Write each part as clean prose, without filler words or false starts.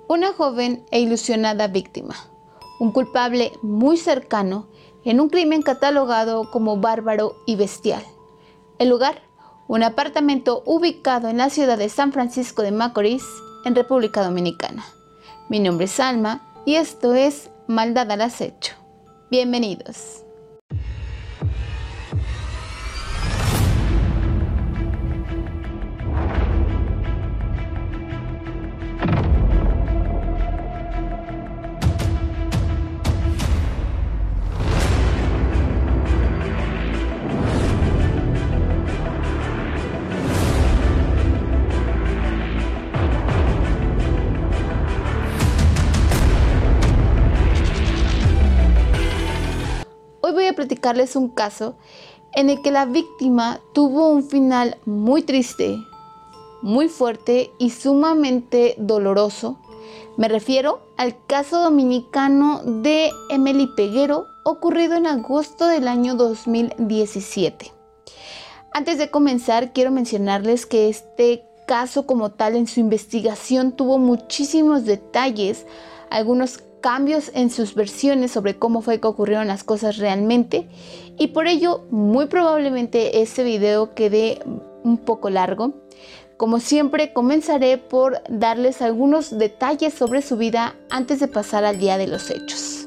Una joven e ilusionada víctima, un culpable muy cercano en un crimen catalogado como bárbaro y bestial. El lugar, un apartamento ubicado en la ciudad de San Francisco de Macorís, en República Dominicana. Mi nombre es Alma y esto es Maldad al Acecho. Bienvenidos. Hoy voy a platicarles un caso en el que la víctima tuvo un final muy triste, muy fuerte y sumamente doloroso. Me refiero al caso dominicano de Emely Peguero, ocurrido en agosto del año 2017. Antes de comenzar, quiero mencionarles que este caso como tal en su investigación tuvo muchísimos detalles, algunos cambios en sus versiones sobre cómo fue que ocurrieron las cosas realmente, y por ello muy probablemente este video quede un poco largo. Como siempre, comenzaré por darles algunos detalles sobre su vida antes de pasar al día de los hechos.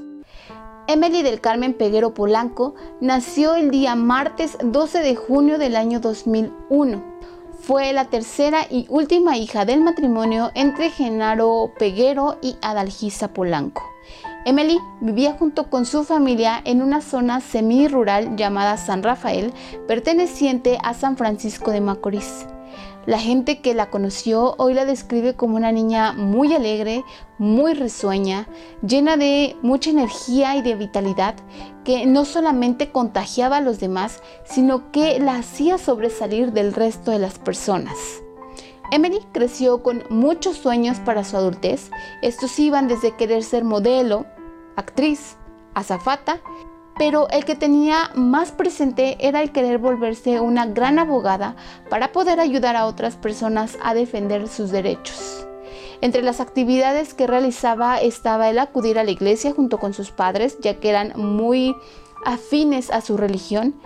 Emely del Carmen Peguero Polanco nació el día martes 12 de junio del año 2001. Fue la tercera y última hija del matrimonio entre Genaro Peguero y Adalgisa Polanco. Emely vivía junto con su familia en una zona semi-rural llamada San Rafael, perteneciente a San Francisco de Macorís. La gente que la conoció hoy la describe como una niña muy alegre, muy risueña, llena de mucha energía y de vitalidad, que no solamente contagiaba a los demás, sino que la hacía sobresalir del resto de las personas. Emely creció con muchos sueños para su adultez. Estos iban desde querer ser modelo, actriz, azafata, pero el que tenía más presente era el querer volverse una gran abogada para poder ayudar a otras personas a defender sus derechos. Entre las actividades que realizaba estaba el acudir a la iglesia junto con sus padres, ya que eran muy afines a su religión,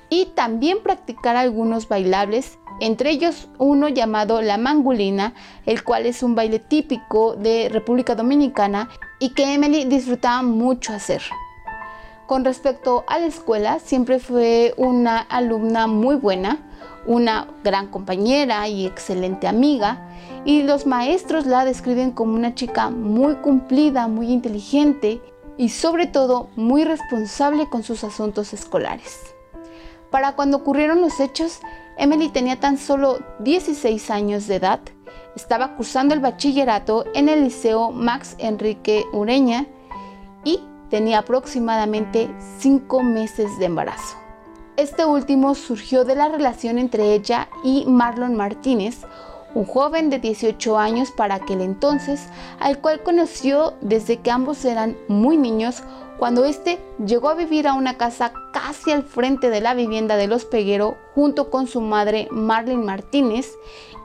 y también practicar algunos bailables, entre ellos uno llamado la mangulina, el cual es un baile típico de República Dominicana y que Emely disfrutaba mucho hacer. Con respecto a la escuela, siempre fue una alumna muy buena, una gran compañera y excelente amiga, y los maestros la describen como una chica muy cumplida, muy inteligente y sobre todo muy responsable con sus asuntos escolares. Para cuando ocurrieron los hechos, Emely tenía tan solo 16 años de edad, estaba cursando el bachillerato en el Liceo Max Enrique Ureña y tenía aproximadamente 5 meses de embarazo. Este último surgió de la relación entre ella y Marlon Martínez, un joven de 18 años para aquel entonces, al cual conoció desde que ambos eran muy niños, cuando este llegó a vivir a una casa casi al frente de la vivienda de los Peguero junto con su madre Marlene Martínez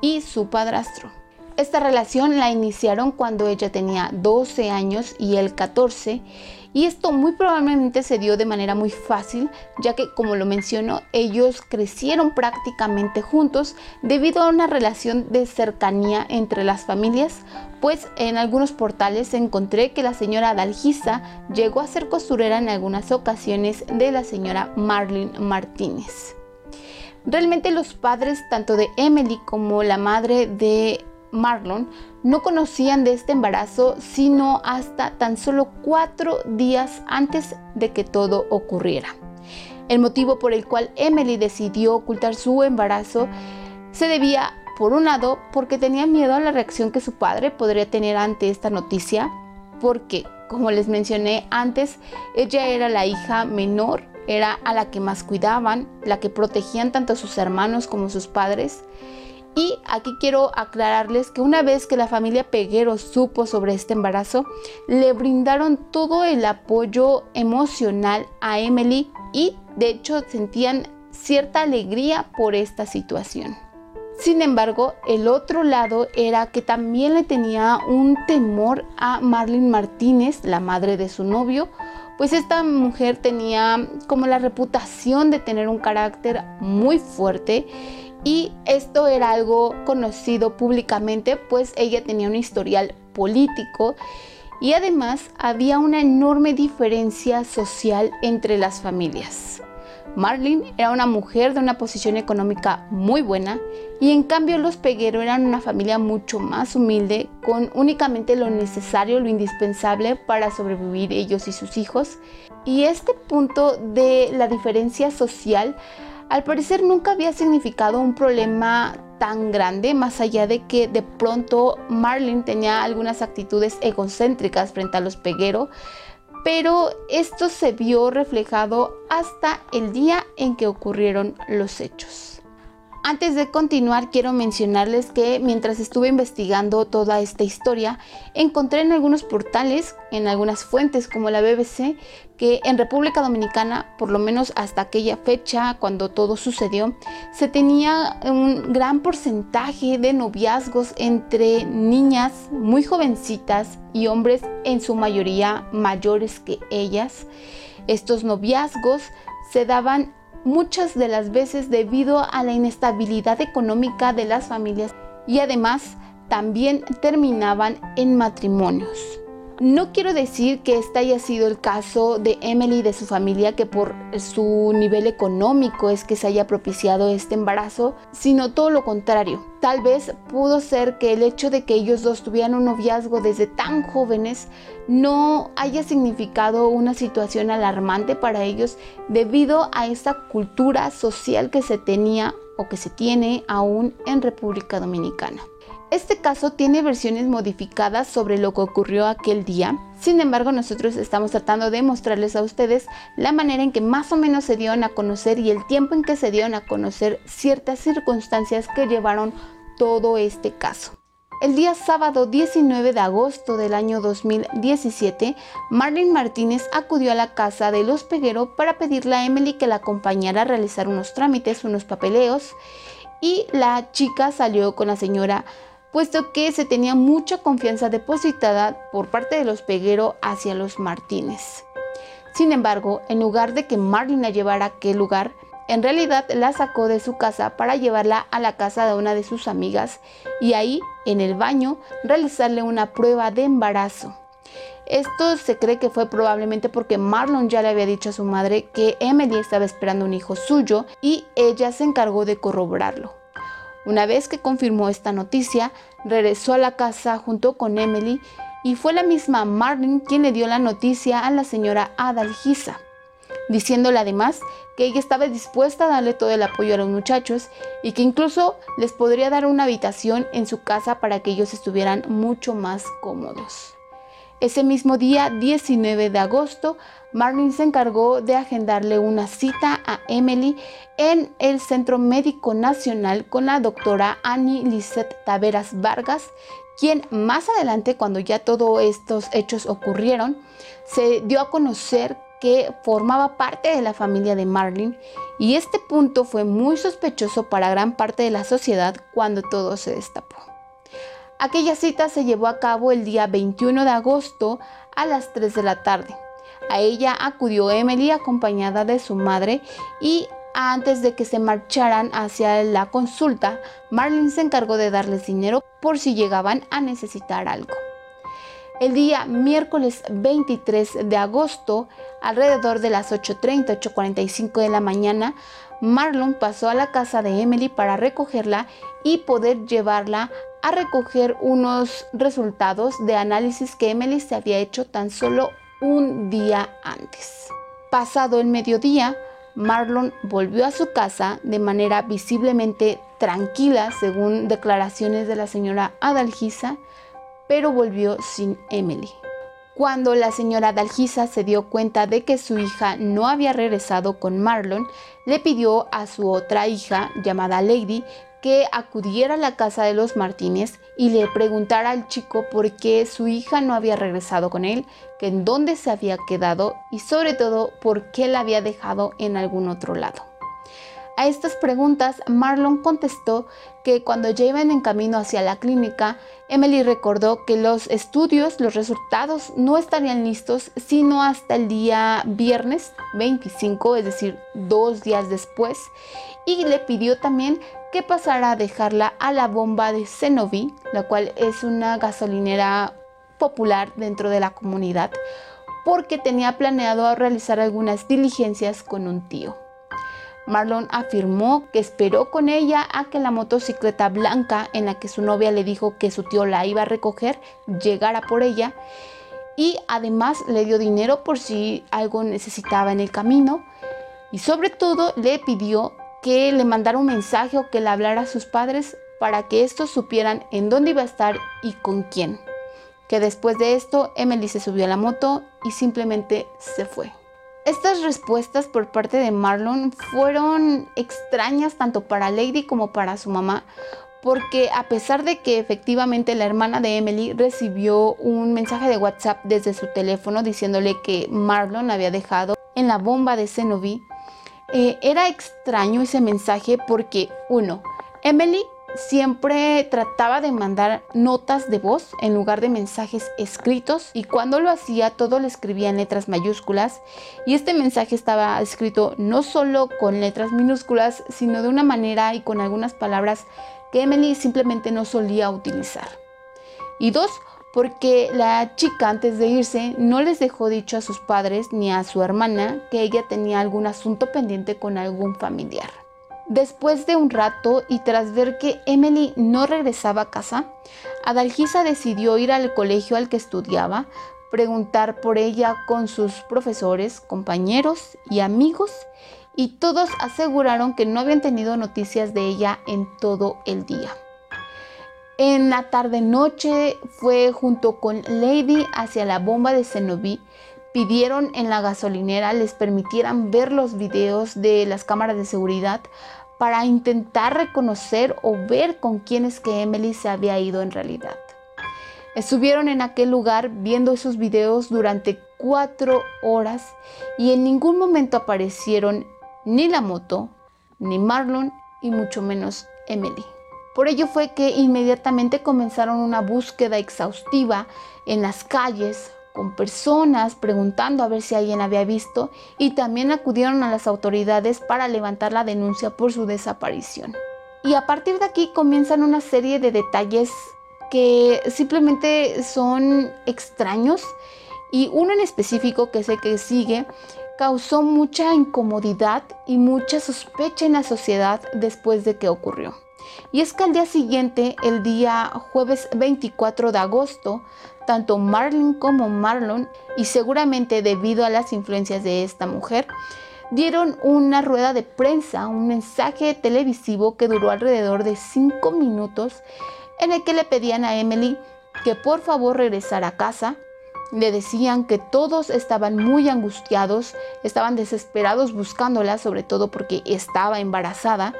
y su padrastro. Esta relación la iniciaron cuando ella tenía 12 años y él 14, y esto muy probablemente se dio de manera muy fácil, ya que, como lo menciono, ellos crecieron prácticamente juntos debido a una relación de cercanía entre las familias, pues en algunos portales encontré que la señora Adalgisa llegó a ser costurera en algunas ocasiones de la señora Marlene Martínez. Realmente los padres tanto de Emely como la madre de Marlon no conocían de este embarazo sino hasta tan solo 4 días antes de que todo ocurriera. El motivo por el cual Emely decidió ocultar su embarazo se debía, por un lado, porque tenía miedo a la reacción que su padre podría tener ante esta noticia, porque, como les mencioné antes, ella era la hija menor, era a la que más cuidaban, la que protegían tanto sus hermanos como sus padres. Y aquí quiero aclararles que una vez que la familia Peguero supo sobre este embarazo, le brindaron todo el apoyo emocional a Emely y de hecho sentían cierta alegría por esta situación. Sin embargo, el otro lado era que también le tenía un temor a Marlene Martínez, la madre de su novio, pues esta mujer tenía como la reputación de tener un carácter muy fuerte y esto era algo conocido públicamente, pues ella tenía un historial político y además había una enorme diferencia social entre las familias. Marlene era una mujer de una posición económica muy buena y en cambio los Peguero eran una familia mucho más humilde con únicamente lo necesario, lo indispensable para sobrevivir ellos y sus hijos. Y este punto de la diferencia social al parecer nunca había significado un problema tan grande, más allá de que de pronto Marlene tenía algunas actitudes egocéntricas frente a los Peguero, pero esto se vio reflejado hasta el día en que ocurrieron los hechos. Antes de continuar, quiero mencionarles que mientras estuve investigando toda esta historia, encontré en algunos portales, en algunas fuentes como la BBC, que en República Dominicana, por lo menos hasta aquella fecha, cuando todo sucedió, se tenía un gran porcentaje de noviazgos entre niñas muy jovencitas y hombres en su mayoría mayores que ellas. Estos noviazgos se daban muchas de las veces debido a la inestabilidad económica de las familias y además también terminaban en matrimonios. No quiero decir que este haya sido el caso de Emily y de su familia, que por su nivel económico es que se haya propiciado este embarazo, sino todo lo contrario. Tal vez pudo ser que el hecho de que ellos dos tuvieran un noviazgo desde tan jóvenes no haya significado una situación alarmante para ellos debido a esta cultura social que se tenía o que se tiene aún en República Dominicana. Este caso tiene versiones modificadas sobre lo que ocurrió aquel día. Sin embargo, nosotros estamos tratando de mostrarles a ustedes la manera en que más o menos se dieron a conocer y el tiempo en que se dieron a conocer ciertas circunstancias que llevaron todo este caso. El día sábado 19 de agosto del año 2017, Marlene Martínez acudió a la casa de los Peguero para pedirle a Emily que la acompañara a realizar unos trámites, unos papeleos, y la chica salió con la señora, puesto que se tenía mucha confianza depositada por parte de los Peguero hacia los Martínez. Sin embargo, en lugar de que Marlene la llevara a aquel lugar, en realidad la sacó de su casa para llevarla a la casa de una de sus amigas y ahí, en el baño, realizarle una prueba de embarazo. Esto se cree que fue probablemente porque Marlon ya le había dicho a su madre que Emily estaba esperando un hijo suyo y ella se encargó de corroborarlo. Una vez que confirmó esta noticia, regresó a la casa junto con Emily y fue la misma Marlene quien le dio la noticia a la señora Adalgisa, diciéndole además que ella estaba dispuesta a darle todo el apoyo a los muchachos y que incluso les podría dar una habitación en su casa para que ellos estuvieran mucho más cómodos. Ese mismo día, 19 de agosto, Marlene se encargó de agendarle una cita a Emily en el Centro Médico Nacional con la doctora Annie Lisette Taveras Vargas, quien más adelante, cuando ya todos estos hechos ocurrieron, se dio a conocer que formaba parte de la familia de Marlene, y este punto fue muy sospechoso para gran parte de la sociedad cuando todo se destapó. Aquella cita se llevó a cabo el día 21 de agosto a las 3 de la tarde. A ella acudió Emily acompañada de su madre y antes de que se marcharan hacia la consulta, Marlene se encargó de darles dinero por si llegaban a necesitar algo. El día miércoles 23 de agosto, alrededor de las 8:30, 8:45 de la mañana, Marlon pasó a la casa de Emily para recogerla y poder llevarla a recoger unos resultados de análisis que Emily se había hecho tan solo un día antes. Pasado el mediodía, Marlon volvió a su casa de manera visiblemente tranquila, según declaraciones de la señora Adalgisa, pero volvió sin Emily. Cuando la señora Adalgisa se dio cuenta de que su hija no había regresado con Marlon, le pidió a su otra hija, llamada Lady, que acudiera a la casa de los Martínez y le preguntara al chico por qué su hija no había regresado con él, que en dónde se había quedado y sobre todo por qué la había dejado en algún otro lado. A estas preguntas, Marlon contestó que cuando ya iban en camino hacia la clínica, Emily recordó que los estudios, los resultados no estarían listos sino hasta el día viernes 25, es decir, 2 días después, y le pidió también que pasara a dejarla a la bomba de Cenoví, la cual es una gasolinera popular dentro de la comunidad, porque tenía planeado realizar algunas diligencias con un tío. Marlon afirmó que esperó con ella a que la motocicleta blanca en la que su novia le dijo que su tío la iba a recoger llegara por ella, y además le dio dinero por si algo necesitaba en el camino, y sobre todo le pidió que le mandara un mensaje o que le hablara a sus padres para que estos supieran en dónde iba a estar y con quién. Que después de esto, Emily se subió a la moto y simplemente se fue. Estas respuestas por parte de Marlon fueron extrañas tanto para Lady como para su mamá, porque a pesar de que efectivamente la hermana de Emily recibió un mensaje de WhatsApp desde su teléfono diciéndole que Marlon había dejado en la bomba de Cenoví, era extraño ese mensaje porque, uno, Emily siempre trataba de mandar notas de voz en lugar de mensajes escritos, y cuando lo hacía todo lo escribía en letras mayúsculas, y este mensaje estaba escrito no solo con letras minúsculas, sino de una manera y con algunas palabras que Emily simplemente no solía utilizar. Y dos, porque la chica antes de irse no les dejó dicho a sus padres ni a su hermana que ella tenía algún asunto pendiente con algún familiar. Después de un rato y tras ver que Emily no regresaba a casa, Adalgisa decidió ir al colegio al que estudiaba, preguntar por ella con sus profesores, compañeros y amigos, y todos aseguraron que no habían tenido noticias de ella en todo el día. En la tarde-noche fue junto con Lady hacia la bomba de Cenoví. Pidieron en la gasolinera les permitieran ver los videos de las cámaras de seguridad para intentar reconocer o ver con quién es que Emily se había ido en realidad. Estuvieron en aquel lugar viendo esos videos durante 4 horas y en ningún momento aparecieron ni la moto, ni Marlon y mucho menos Emily. Por ello fue que inmediatamente comenzaron una búsqueda exhaustiva en las calles, con personas preguntando a ver si alguien había visto, y también acudieron a las autoridades para levantar la denuncia por su desaparición. Y a partir de aquí comienzan una serie de detalles que simplemente son extraños, y uno en específico que sé que sigue causó mucha incomodidad y mucha sospecha en la sociedad después de que ocurrió. Y es que al día siguiente, el día jueves 24 de agosto, tanto Marlene como Marlon, y seguramente debido a las influencias de esta mujer, dieron una rueda de prensa, un mensaje televisivo que duró alrededor de 5 minutos, en el que le pedían a Emily que por favor regresara a casa. Le decían que todos estaban muy angustiados, estaban desesperados buscándola, sobre todo porque estaba embarazada,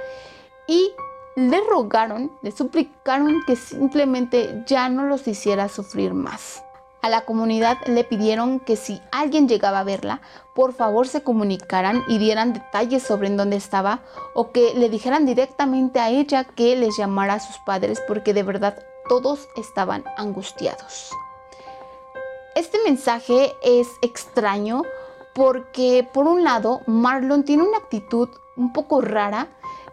y le rogaron, le suplicaron que simplemente ya no los hiciera sufrir más. A la comunidad le pidieron que si alguien llegaba a verla, por favor se comunicaran y dieran detalles sobre en dónde estaba, o que le dijeran directamente a ella que les llamara a sus padres, porque de verdad todos estaban angustiados. Este mensaje es extraño porque, por un lado, Marlon tiene una actitud un poco rara.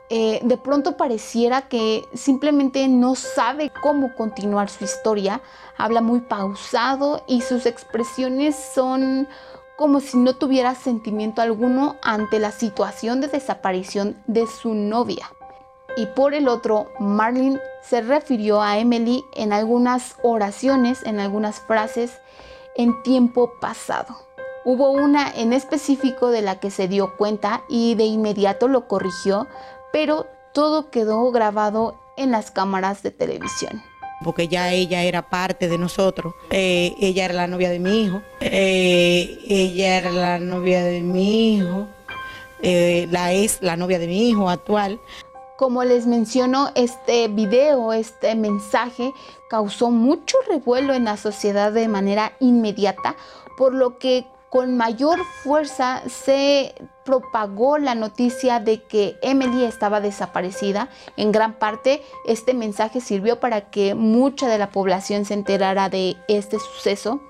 De pronto pareciera que simplemente no sabe cómo continuar su historia. Habla muy pausado y sus expresiones son como si no tuviera sentimiento alguno ante la situación de desaparición de su novia. Y por el otro, Marlene se refirió a Emily en algunas oraciones, en algunas frases, en tiempo pasado. Hubo una en específico de la que se dio cuenta y de inmediato lo corrigió, pero todo quedó grabado en las cámaras de televisión. Porque ya ella era parte de nosotros. Ella era la novia de mi hijo. Ella era la novia de mi hijo. Es la novia de mi hijo actual. Como les menciono, este video, este mensaje causó mucho revuelo en la sociedad de manera inmediata, por lo que con mayor fuerza se propagó la noticia de que Emily estaba desaparecida. En gran parte, este mensaje sirvió para que mucha de la población se enterara de este suceso.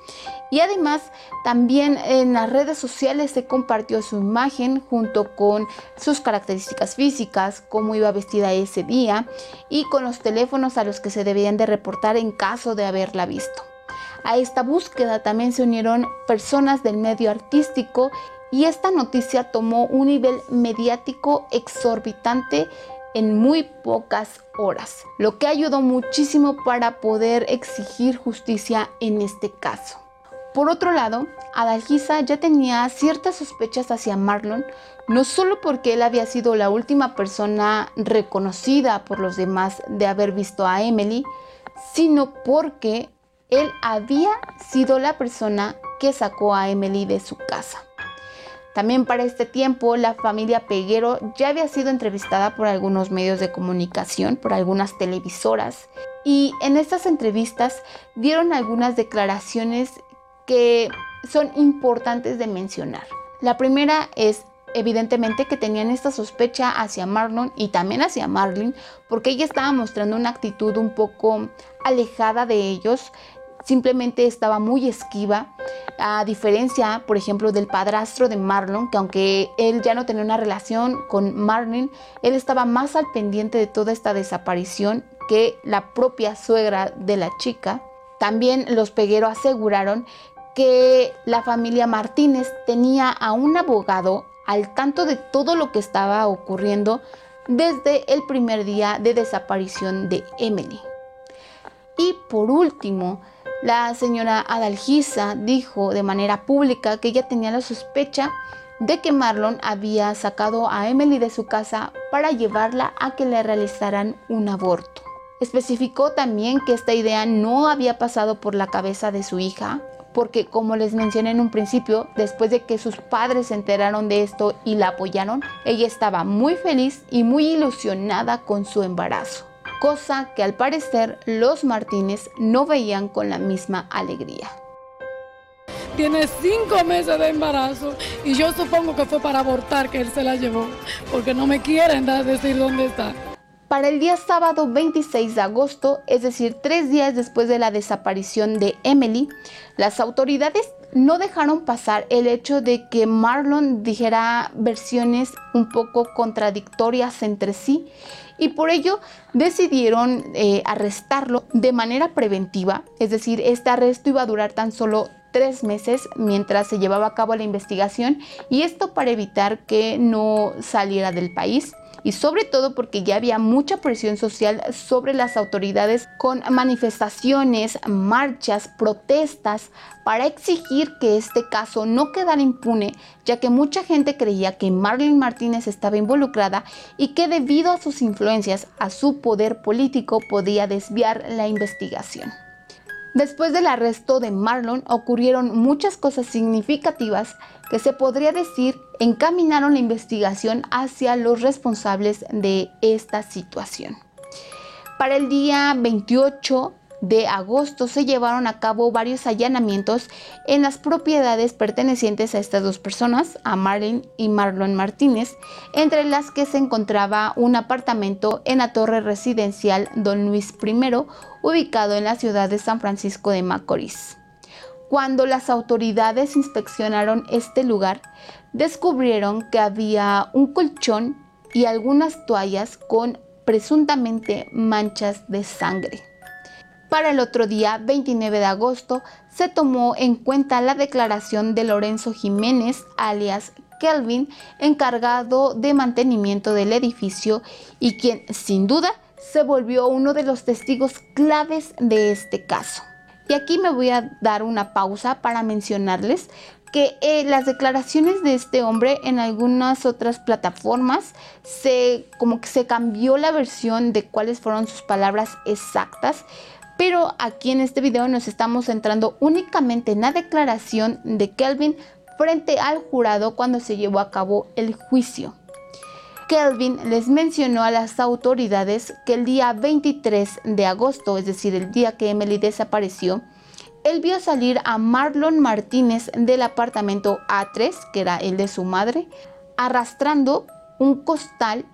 Y además, también en las redes sociales se compartió su imagen junto con sus características físicas, cómo iba vestida ese día y con los teléfonos a los que se debían de reportar en caso de haberla visto. A esta búsqueda también se unieron personas del medio artístico y esta noticia tomó un nivel mediático exorbitante en muy pocas horas, lo que ayudó muchísimo para poder exigir justicia en este caso. Por otro lado, Adalgisa ya tenía ciertas sospechas hacia Marlon, no solo porque él había sido la última persona reconocida por los demás de haber visto a Emily, sino porque él había sido la persona que sacó a Emily de su casa. También para este tiempo, la familia Peguero ya había sido entrevistada por algunos medios de comunicación, por algunas televisoras, y en estas entrevistas dieron algunas declaraciones que son importantes de mencionar. La primera es evidentemente que tenían esta sospecha hacia Marlon y también hacia Marlene, porque ella estaba mostrando una actitud un poco alejada de ellos. Simplemente estaba muy esquiva, a diferencia, por ejemplo, del padrastro de Marlon, que aunque él ya no tenía una relación con Marlene, él estaba más al pendiente de toda esta desaparición que la propia suegra de la chica. También los Peguero aseguraron que la familia Martínez tenía a un abogado al tanto de todo lo que estaba ocurriendo desde el primer día de desaparición de Emily. Y por último, la señora Adalgisa dijo de manera pública que ella tenía la sospecha de que Marlon había sacado a Emily de su casa para llevarla a que le realizaran un aborto. Especificó también que esta idea no había pasado por la cabeza de su hija, porque como les mencioné en un principio, después de que sus padres se enteraron de esto y la apoyaron, ella estaba muy feliz y muy ilusionada con su embarazo, cosa que al parecer los Martínez no veían con la misma alegría. Tiene 5 meses de embarazo y yo supongo que fue para abortar que él se la llevó, porque no me quieren decir dónde está. Para el día sábado 26 de agosto, es decir, 3 días después de la desaparición de Emily, las autoridades no dejaron pasar el hecho de que Marlon dijera versiones un poco contradictorias entre sí y por ello decidieron arrestarlo de manera preventiva, es decir, este arresto iba a durar tan solo 3 meses mientras se llevaba a cabo la investigación y esto para evitar que no saliera del país. Y sobre todo porque ya había mucha presión social sobre las autoridades con manifestaciones, marchas, protestas para exigir que este caso no quedara impune, ya que mucha gente creía que Marlene Martínez estaba involucrada y que debido a sus influencias, a su poder político, podía desviar la investigación. Después del arresto de Marlon ocurrieron muchas cosas significativas que se podría decir encaminaron la investigación hacia los responsables de esta situación. Para el día 28 de agosto se llevaron a cabo varios allanamientos en las propiedades pertenecientes a estas dos personas, a Marlene y Marlon Martínez, entre las que se encontraba un apartamento en la torre residencial Don Luis I, ubicado en la ciudad de San Francisco de Macorís. Cuando las autoridades inspeccionaron este lugar, descubrieron que había un colchón y algunas toallas con presuntamente manchas de sangre. Para el otro día, 29 de agosto, se tomó en cuenta la declaración de Lorenzo Jiménez, alias Kelvin, encargado de mantenimiento del edificio y quien, sin duda, se volvió uno de los testigos claves de este caso. Y aquí me voy a dar una pausa para mencionarles que las declaraciones de este hombre en algunas otras plataformas como que se cambió la versión de cuáles fueron sus palabras exactas, pero aquí en este video nos estamos centrando únicamente en la declaración de Kelvin frente al jurado cuando se llevó a cabo el juicio. Kelvin les mencionó a las autoridades que el día 23 de agosto, es decir, el día que Emily desapareció, Él vio salir a Marlon Martínez del apartamento A3, que era el de su madre, arrastrando un costal,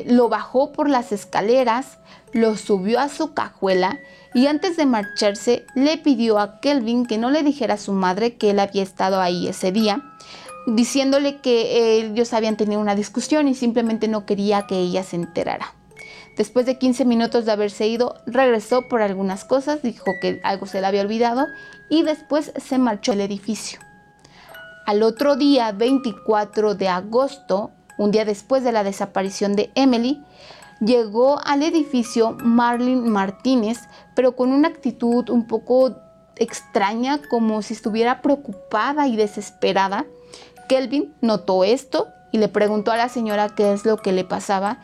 lo bajó por las escaleras, lo subió a su cajuela y antes de marcharse le pidió a Kelvin que no le dijera a su madre que él había estado ahí ese día, diciéndole que ellos habían tenido una discusión y simplemente no quería que ella se enterara. Después de 15 minutos de haberse ido, regresó por algunas cosas, dijo que algo se le había olvidado y después se marchó del edificio. Al otro día, 24 de agosto, un día después de la desaparición de Emily, llegó al edificio Marlon Martínez, pero con una actitud un poco extraña, como si estuviera preocupada y desesperada. Kelvin notó esto y le preguntó a la señora qué es lo que le pasaba,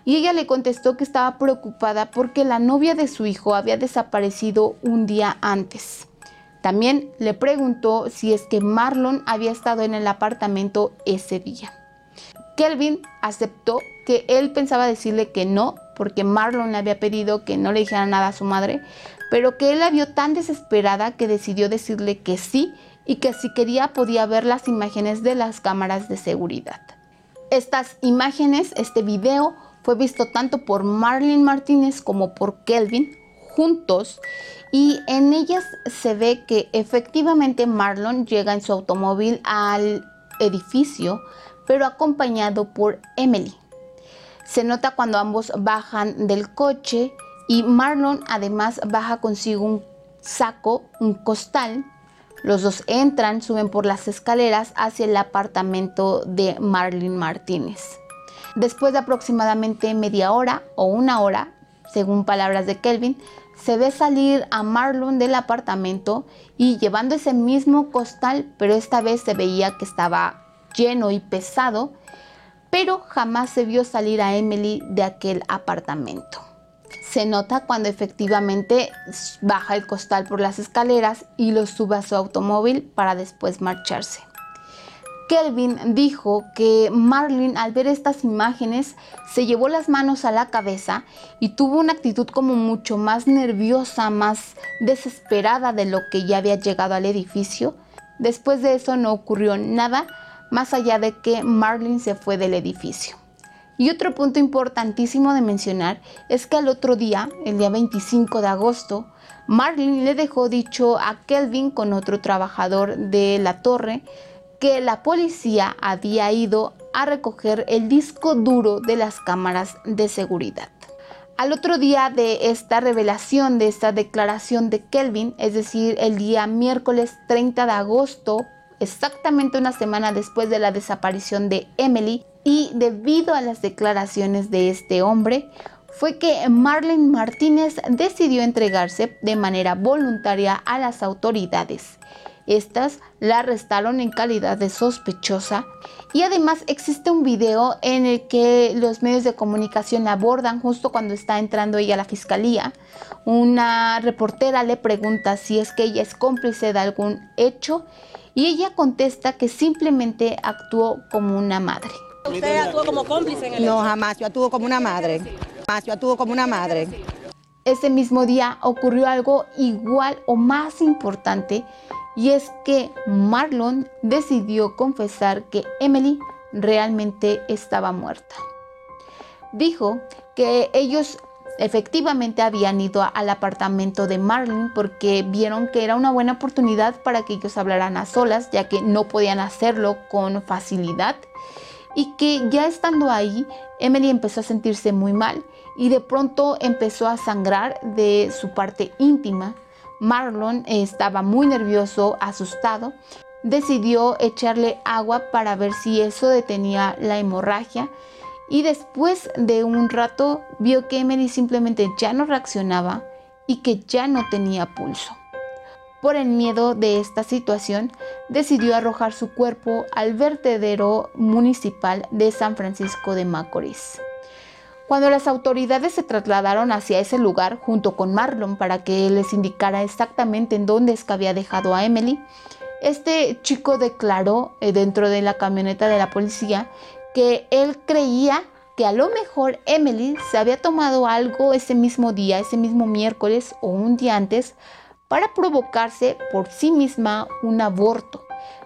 y ella le contestó que estaba preocupada porque la novia de su hijo había desaparecido un día antes. También le preguntó si es que Marlon había estado en el apartamento ese día. Kelvin aceptó que él pensaba decirle que no, porque Marlon le había pedido que no le dijera nada a su madre, pero que él la vio tan desesperada que decidió decirle que sí y que si quería podía ver las imágenes de las cámaras de seguridad. Estas imágenes, este video, fue visto tanto por Marlon Martínez como por Kelvin juntos, y en ellas se ve que efectivamente Marlon llega en su automóvil al edificio, pero acompañado por Emily. Se nota cuando ambos bajan del coche y Marlon además baja consigo un saco, un costal. Los dos entran, suben por las escaleras hacia el apartamento de Marlon Martínez. Después de aproximadamente media hora o una hora, según palabras de Kelvin, se ve salir a Marlon del apartamento y llevando ese mismo costal, pero esta vez se veía que estaba lleno y pesado, pero jamás se vio salir a Emily de aquel apartamento. Se nota cuando efectivamente baja el costal por las escaleras y lo sube a su automóvil para después marcharse. Kelvin dijo que Marlon, al ver estas imágenes, se llevó las manos a la cabeza y tuvo una actitud como mucho más nerviosa, más desesperada de lo que ya había llegado al edificio. Después de eso no ocurrió nada más allá de que Marlon se fue del edificio. Y otro punto importantísimo de mencionar es que al otro día, el día 25 de agosto, Marlon le dejó dicho a Kelvin con otro trabajador de la torre que la policía había ido a recoger el disco duro de las cámaras de seguridad. Al otro día de esta revelación, de esta declaración de Kelvin, es decir, el día miércoles 30 de agosto, exactamente una semana después de la desaparición de Emily, y debido a las declaraciones de este hombre, fue que Marlon Martínez decidió entregarse de manera voluntaria a las autoridades. Estas la arrestaron en calidad de sospechosa y además existe un video en el que los medios de comunicación la abordan justo cuando está entrando ella a la fiscalía. Una reportera le pregunta si es que ella es cómplice de algún hecho y ella contesta que simplemente actuó como una madre. ¿Usted actuó como cómplice en el hecho? No, jamás, yo actúo como una madre. Jamás, yo actúo como una madre. Ese mismo día ocurrió algo igual o más importante, y es que Marlon decidió confesar que Emily realmente estaba muerta. Dijo que ellos efectivamente habían ido al apartamento de Marlon porque vieron que era una buena oportunidad para que ellos hablaran a solas, ya que no podían hacerlo con facilidad, y que ya estando ahí, Emily empezó a sentirse muy mal y de pronto empezó a sangrar de su parte íntima. Marlon estaba muy nervioso, asustado. Decidió echarle agua para ver si eso detenía la hemorragia y después de un rato vio que Emily simplemente ya no reaccionaba y que ya no tenía pulso. Por el miedo de esta situación, decidió arrojar su cuerpo al vertedero municipal de San Francisco de Macorís. Cuando las autoridades se trasladaron hacia ese lugar junto con Marlon para que les indicara exactamente en dónde es que había dejado a Emily, este chico declaró dentro de la camioneta de la policía que él creía que a lo mejor Emily se había tomado algo ese mismo día, ese mismo miércoles o un día antes, para provocarse por sí misma un aborto,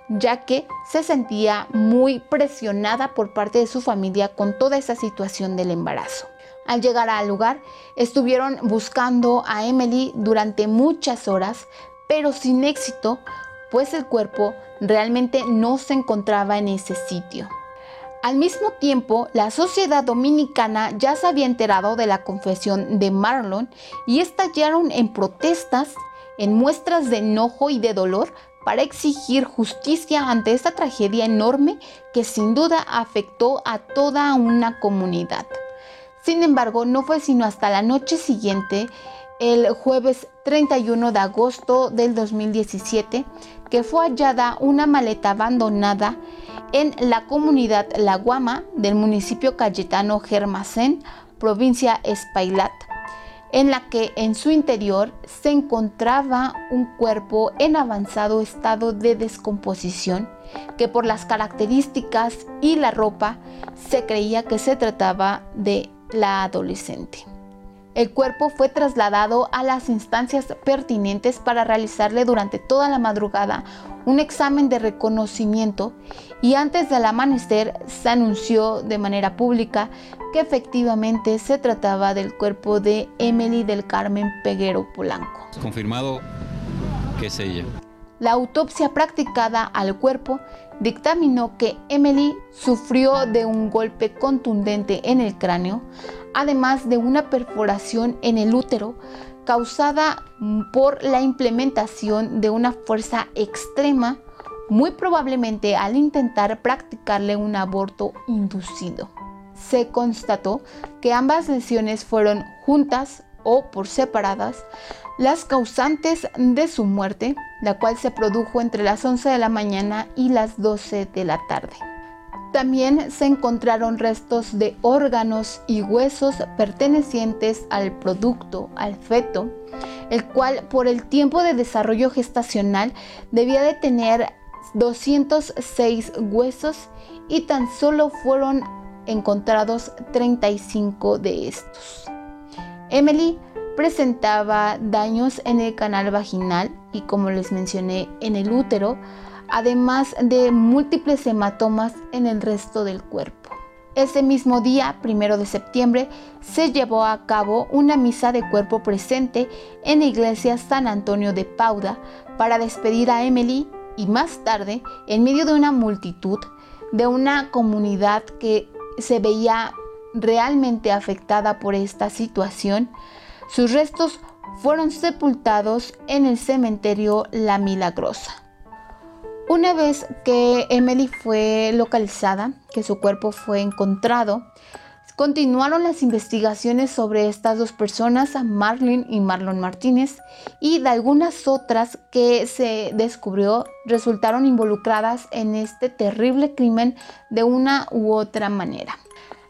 ya que se sentía muy presionada por parte de su familia con toda esa situación del embarazo. Al llegar al lugar, estuvieron buscando a Emily durante muchas horas, pero sin éxito, pues el cuerpo realmente no se encontraba en ese sitio. Al mismo tiempo, la sociedad dominicana ya se había enterado de la confesión de Marlon y estallaron en protestas, en muestras de enojo y de dolor para exigir justicia ante esta tragedia enorme que sin duda afectó a toda una comunidad. Sin embargo, no fue sino hasta la noche siguiente, el jueves 31 de agosto del 2017, que fue hallada una maleta abandonada en la comunidad La Guama del municipio Cayetano Germasén, provincia Espaillat, en la que en su interior se encontraba un cuerpo en avanzado estado de descomposición, que por las características y la ropa se creía que se trataba de la adolescente. El cuerpo fue trasladado a las instancias pertinentes para realizarle durante toda la madrugada un examen de reconocimiento y antes del amanecer se anunció de manera pública que efectivamente se trataba del cuerpo de Emily del Carmen Peguero Polanco. Confirmado que es ella. La autopsia practicada al cuerpo dictaminó que Emily sufrió de un golpe contundente en el cráneo, además de una perforación en el útero causada por la implementación de una fuerza extrema, muy probablemente al intentar practicarle un aborto inducido. Se constató que ambas lesiones fueron juntas o por separadas las causantes de su muerte, la cual se produjo entre las 11 de la mañana y las 12 de la tarde. También se encontraron restos de órganos y huesos pertenecientes al producto, al feto, el cual por el tiempo de desarrollo gestacional debía de tener 206 huesos y tan solo fueron encontrados 35 de estos. Emily presentaba daños en el canal vaginal y, como les mencioné, en el útero, además de múltiples hematomas en el resto del cuerpo. Ese mismo día, 1 de septiembre, se llevó a cabo una misa de cuerpo presente en la iglesia San Antonio de Pauda para despedir a Emily y más tarde, en medio de una multitud, de una comunidad que se veía realmente afectada por esta situación, sus restos fueron sepultados en el cementerio La Milagrosa. Una vez que Emily fue localizada, que su cuerpo fue encontrado, continuaron las investigaciones sobre estas dos personas, Marlene y Marlon Martínez, y de algunas otras que se descubrió resultaron involucradas en este terrible crimen de una u otra manera.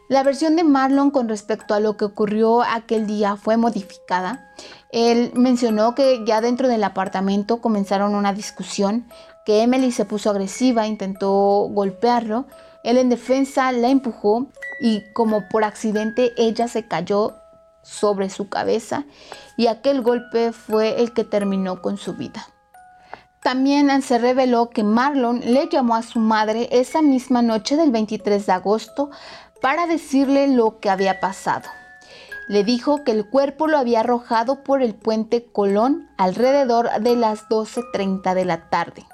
La versión de Marlon con respecto a lo que ocurrió aquel día fue modificada. Él mencionó que ya dentro del apartamento comenzaron una discusión, que Emily se puso agresiva, intentó golpearlo. Él en defensa la empujó y como por accidente ella se cayó sobre su cabeza y aquel golpe fue el que terminó con su vida. También se reveló que Marlon le llamó a su madre esa misma noche del 23 de agosto para decirle lo que había pasado. Le dijo que el cuerpo lo había arrojado por el puente Colón alrededor de las 12:30 de la tarde.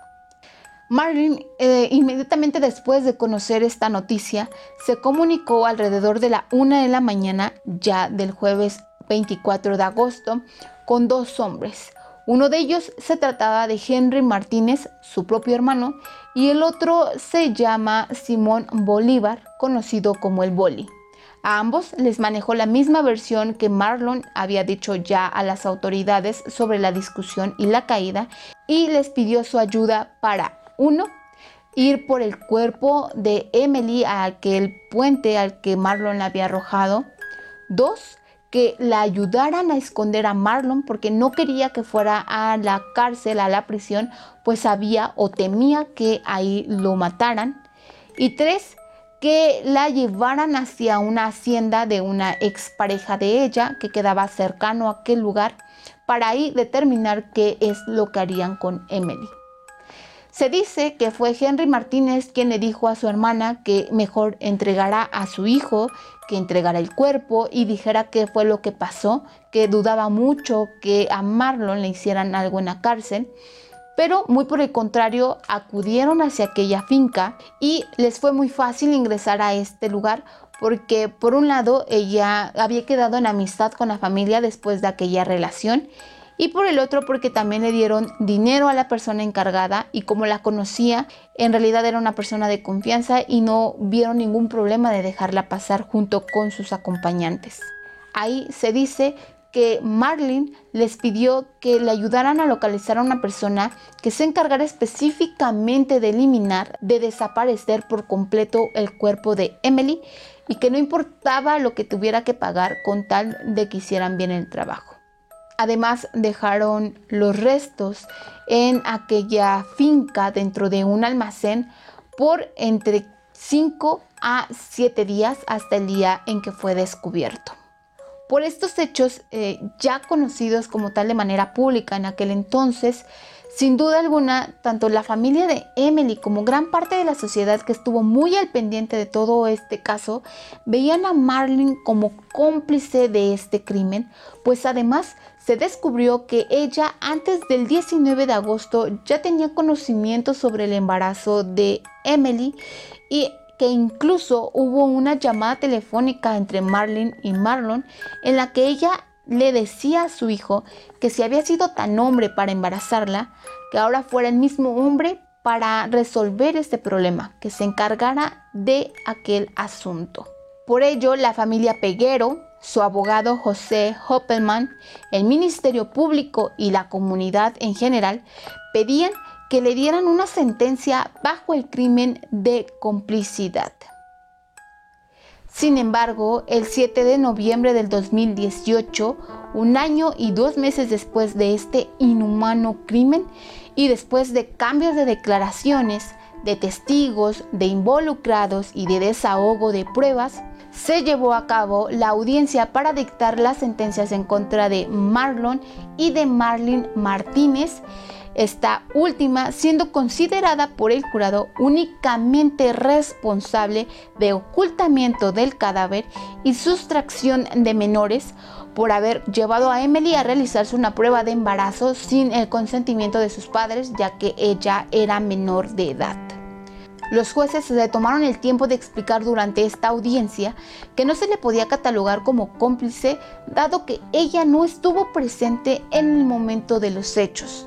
Marlene, inmediatamente después de conocer esta noticia, se comunicó alrededor de la 1 de la mañana, ya del jueves 24 de agosto, con dos hombres. Uno de ellos se trataba de Henry Martínez, su propio hermano, y el otro se llama Simón Bolívar, conocido como el Boli. A ambos les manejó la misma versión que Marlon había dicho ya a las autoridades sobre la discusión y la caída, y les pidió su ayuda para 1. Ir por el cuerpo de Emily a aquel puente al que Marlon la había arrojado. 2. Que la ayudaran a esconder a Marlon porque no quería que fuera a la cárcel, a la prisión, pues sabía o temía que ahí lo mataran. Y 3. Que la llevaran hacia una hacienda de una expareja de ella que quedaba cercano a aquel lugar para ahí determinar qué es lo que harían con Emily. Se dice que fue Henry Martínez quien le dijo a su hermana que mejor entregara a su hijo, que entregara el cuerpo y dijera qué fue lo que pasó, que dudaba mucho que a Marlon le hicieran algo en la cárcel. Pero muy por el contrario, acudieron hacia aquella finca y les fue muy fácil ingresar a este lugar porque por un lado ella había quedado en amistad con la familia después de aquella relación y por el otro porque también le dieron dinero a la persona encargada y como la conocía, en realidad era una persona de confianza y no vieron ningún problema de dejarla pasar junto con sus acompañantes. Ahí se dice que Marlene les pidió que le ayudaran a localizar a una persona que se encargara específicamente de eliminar, de desaparecer por completo el cuerpo de Emily y que no importaba lo que tuviera que pagar con tal de que hicieran bien el trabajo. Además, dejaron los restos en aquella finca dentro de un almacén por entre 5 a 7 días hasta el día en que fue descubierto. Por estos hechos ya conocidos como tal de manera pública en aquel entonces, sin duda alguna, tanto la familia de Emily como gran parte de la sociedad que estuvo muy al pendiente de todo este caso, veían a Marlene como cómplice de este crimen, pues además se descubrió que ella antes del 19 de agosto ya tenía conocimiento sobre el embarazo de Emily y que incluso hubo una llamada telefónica entre Marlene y Marlon en la que ella le decía a su hijo que si había sido tan hombre para embarazarla, que ahora fuera el mismo hombre para resolver este problema, que se encargara de aquel asunto. Por ello, la familia Peguero, su abogado José Hoppelman, el Ministerio Público y la comunidad en general pedían que le dieran una sentencia bajo el crimen de complicidad. Sin embargo, el 7 de noviembre del 2018, un año y 2 meses después de este inhumano crimen y después de cambios de declaraciones, de testigos, de involucrados y de desahogo de pruebas, se llevó a cabo la audiencia para dictar las sentencias en contra de Marlon y de Marlene Martínez, esta última siendo considerada por el jurado únicamente responsable de ocultamiento del cadáver y sustracción de menores por haber llevado a Emily a realizarse una prueba de embarazo sin el consentimiento de sus padres, ya que ella era menor de edad. Los jueces se tomaron el tiempo de explicar durante esta audiencia que no se le podía catalogar como cómplice dado que ella no estuvo presente en el momento de los hechos.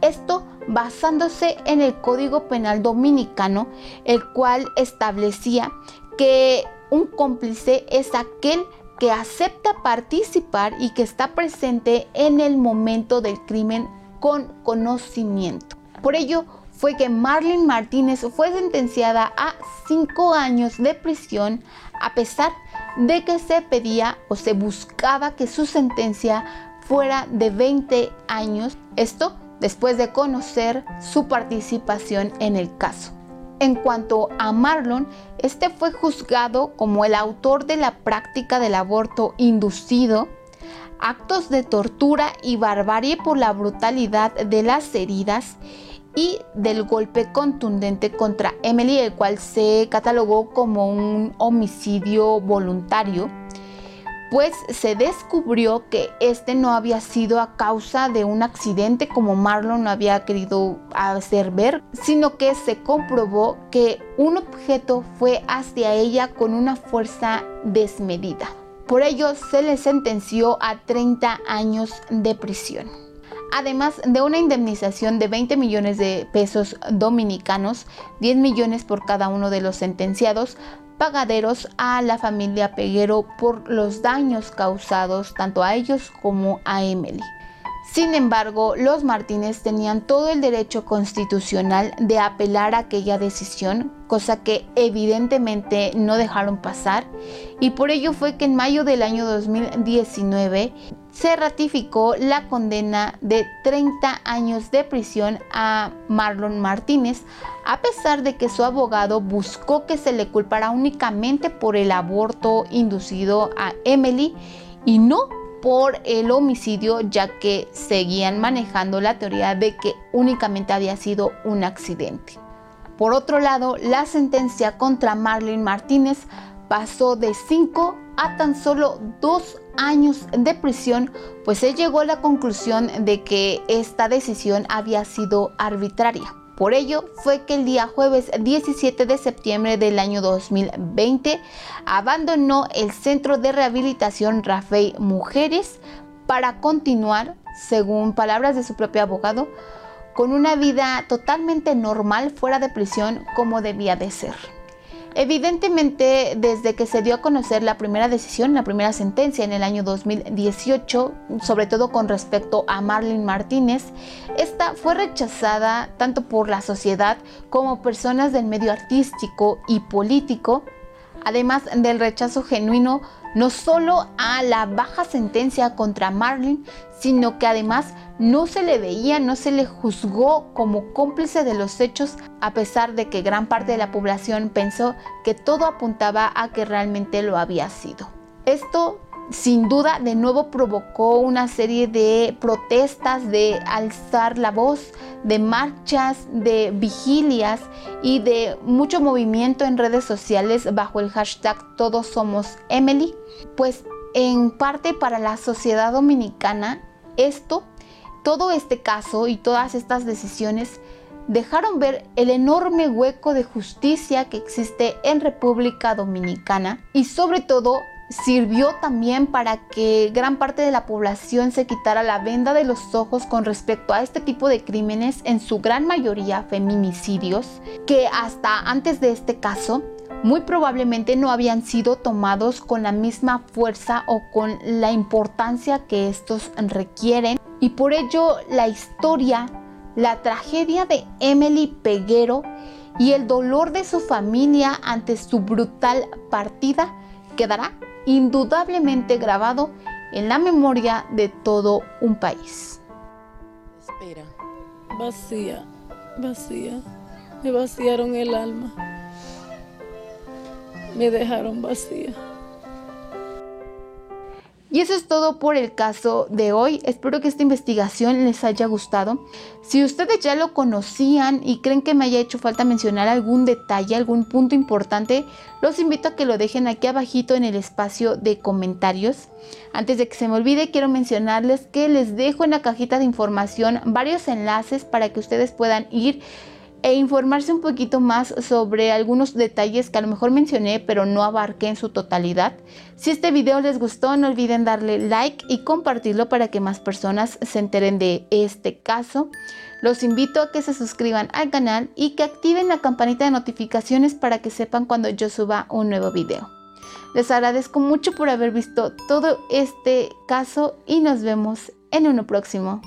Esto basándose en el Código Penal Dominicano, el cual establecía que un cómplice es aquel que acepta participar y que está presente en el momento del crimen con conocimiento. Por ello, fue que Marlene Martínez fue sentenciada a 5 años de prisión a pesar de que se pedía o se buscaba que su sentencia fuera de 20 años. Esto después de conocer su participación en el caso. En cuanto a Marlon, este fue juzgado como el autor de la práctica del aborto inducido, actos de tortura y barbarie por la brutalidad de las heridas y del golpe contundente contra Emily, el cual se catalogó como un homicidio voluntario, pues se descubrió que este no había sido a causa de un accidente como Marlon había querido hacer ver, sino que se comprobó que un objeto fue hacia ella con una fuerza desmedida. Por ello se le sentenció a 30 años de prisión. Además de una indemnización de 20 millones de pesos dominicanos, 10 millones por cada uno de los sentenciados, pagaderos a la familia Peguero por los daños causados tanto a ellos como a Emily. Sin embargo, los Martínez tenían todo el derecho constitucional de apelar a aquella decisión, cosa que evidentemente no dejaron pasar, y por ello fue que en mayo del año 2019 se ratificó la condena de 30 años de prisión a Marlon Martínez, a pesar de que su abogado buscó que se le culpara únicamente por el aborto inducido a Emily y no por el homicidio, ya que seguían manejando la teoría de que únicamente había sido un accidente. Por otro lado, la sentencia contra Marlene Martínez pasó de 5 a tan solo 2 años de prisión, pues se llegó a la conclusión de que esta decisión había sido arbitraria. Por ello fue que el día jueves 17 de septiembre del año 2020 abandonó el Centro de Rehabilitación Rafael Mujeres para continuar, según palabras de su propio abogado, con una vida totalmente normal fuera de prisión como debía de ser. Evidentemente, desde que se dio a conocer la primera decisión, la primera sentencia en el año 2018, sobre todo con respecto a Marlene Martínez, esta fue rechazada tanto por la sociedad como personas del medio artístico y político, además del rechazo genuino no solo a la baja sentencia contra Marlene, sino que además no se le veía, no se le juzgó como cómplice de los hechos, a pesar de que gran parte de la población pensó que todo apuntaba a que realmente lo había sido. Esto, sin duda, de nuevo provocó una serie de protestas, de alzar la voz, de marchas, de vigilias y de mucho movimiento en redes sociales bajo el hashtag Todos Somos Emily, pues en parte para la sociedad dominicana todo este caso y todas estas decisiones dejaron ver el enorme hueco de justicia que existe en República Dominicana y sobre todo sirvió también para que gran parte de la población se quitara la venda de los ojos con respecto a este tipo de crímenes, en su gran mayoría feminicidios, que hasta antes de este caso muy probablemente no habían sido tomados con la misma fuerza o con la importancia que estos requieren. Y por ello la historia, la tragedia de Emily Peguero y el dolor de su familia ante su brutal partida quedará indudablemente grabado en la memoria de todo un país. Espera. Vacía, vacía. Me vaciaron el alma. Me dejaron vacía. Y eso es todo por el caso de hoy. Espero que esta investigación les haya gustado. Si ustedes ya lo conocían y creen que me haya hecho falta mencionar algún detalle, algún punto importante, los invito a que lo dejen aquí abajito en el espacio de comentarios. Antes de que se me olvide, quiero mencionarles que les dejo en la cajita de información varios enlaces para que ustedes puedan ir e informarse un poquito más sobre algunos detalles que a lo mejor mencioné pero no abarqué en su totalidad. Si este video les gustó, no olviden darle like y compartirlo para que más personas se enteren de este caso. Los invito a que se suscriban al canal y que activen la campanita de notificaciones para que sepan cuando yo suba un nuevo video. Les agradezco mucho por haber visto todo este caso y nos vemos en uno próximo.